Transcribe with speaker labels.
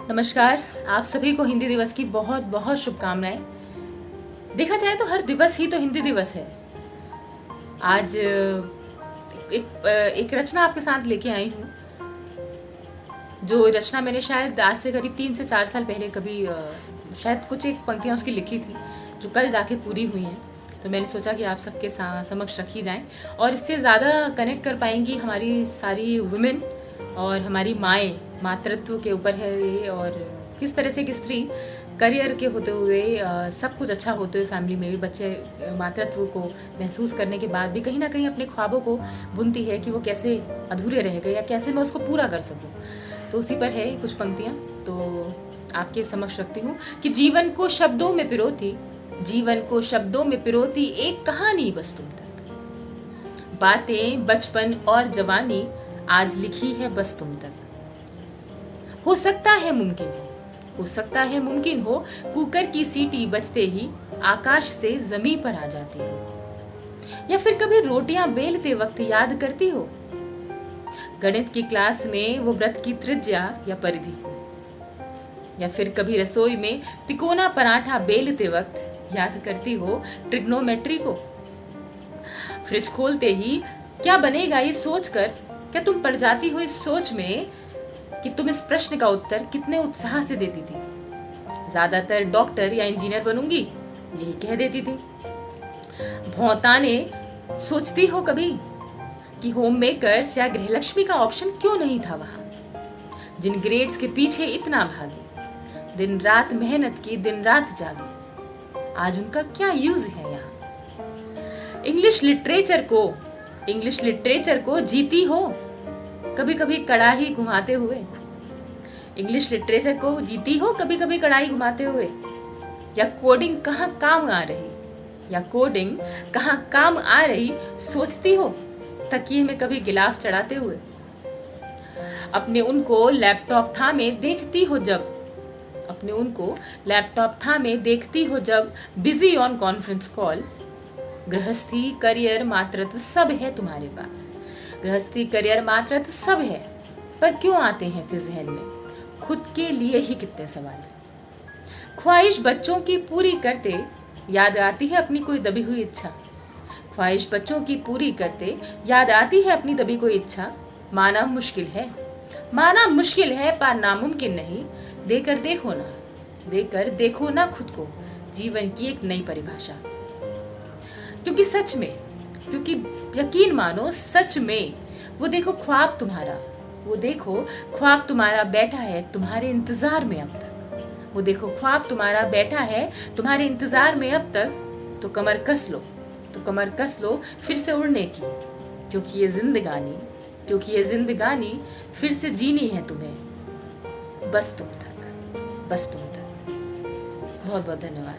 Speaker 1: नमस्कार। आप सभी को हिंदी दिवस की बहुत बहुत शुभकामनाएं। देखा जाए तो हर दिवस ही तो हिंदी दिवस है। आज एक रचना आपके साथ लेके आई हूँ, जो रचना मैंने शायद आज से करीब 3 से 4 साल पहले कभी शायद कुछ एक पंक्तियां उसकी लिखी थी, जो कल जाके पूरी हुई हैं। तो मैंने सोचा कि आप सबके समक्ष रखी जाएं और इससे ज़्यादा कनेक्ट कर पाएंगी हमारी सारी वुमेन और हमारी माएँ। मातृत्व के ऊपर है ये, और किस तरह से कि स्त्री करियर के होते हुए सब कुछ अच्छा होते हुए फैमिली में भी बच्चे मातृत्व को महसूस करने के बाद भी कहीं ना कहीं अपने ख्वाबों को बुनती है कि वो कैसे अधूरे रह गए या कैसे मैं उसको पूरा कर सकूं। तो उसी पर है कुछ पंक्तियां, तो आपके समक्ष रखती हूँ कि जीवन को शब्दों में पिरोती, जीवन को शब्दों में पिरोती एक कहानी बस तुम तक, बातें बचपन और जवानी आज लिखी है बस तुम तक। हो सकता है मुमकिन हो कुकर की सीटी बजते ही आकाश से जमीन पर आ जाती हो, या फिर कभी रोटियां बेलते वक्त याद करती हो गणित की क्लास में वो व्रत की त्रिज्या या परिधि को, या फिर कभी रसोई में तिकोना पराठा बेलते वक्त याद करती हो ट्रिग्नोमेट्री को। फ्रिज खोलते ही क्या बनेगा ये सोचकर क्या तुम पड़ जाती हो इस सोच में कि तुम इस प्रश्न का उत्तर कितने उत्साह से देती थी। ज्यादातर डॉक्टर या इंजीनियर बनूंगी यही कह देती थी। भौताने सोचती हो कभी कि होम मेकर्स या गृहलक्ष्मी का ऑप्शन क्यों नहीं था वहां, जिन ग्रेड्स के पीछे इतना भागी, दिन रात मेहनत की, दिन रात जागी, आज उनका क्या यूज है यहाँ। इंग्लिश लिटरेचर को जीती हो कभी कभी कड़ाही घुमाते हुए, इंग्लिश लिटरेचर को जीती हो कभी कभी कड़ाही घुमाते हुए, या कोडिंग कहाँ काम आ रही सोचती हो तकिए में कभी गिलाफ चढ़ाते हुए। अपने उनको लैपटॉप थामे देखती हो जब बिजी ऑन कॉन्फ्रेंस कॉल। गृहस्थी करियर मातृत्व सब है तुम्हारे पास, गृहस्थी करियर मातृत्व सब है, पर क्यों आते हैं फिर जहन में खुद के लिए ही कितने सवाल। ख्वाहिश बच्चों की पूरी करते याद आती है अपनी कोई दबी हुई इच्छा, ख्वाहिश बच्चों की पूरी करते याद आती है अपनी दबी कोई इच्छा। माना मुश्किल है पर नामुमकिन नहीं, देकर देखो ना खुद को जीवन की एक नई परिभाषा। क्योंकि यकीन मानो सच में वो देखो ख्वाब तुम्हारा बैठा है तुम्हारे इंतजार में अब तक, वो देखो ख्वाब तुम्हारा बैठा है तुम्हारे इंतजार में अब तक। तो कमर कस लो फिर से उड़ने की, क्योंकि ये जिंदगानी फिर से जीनी है तुम्हें बस तुम तक। बहुत बहुत धन्यवाद।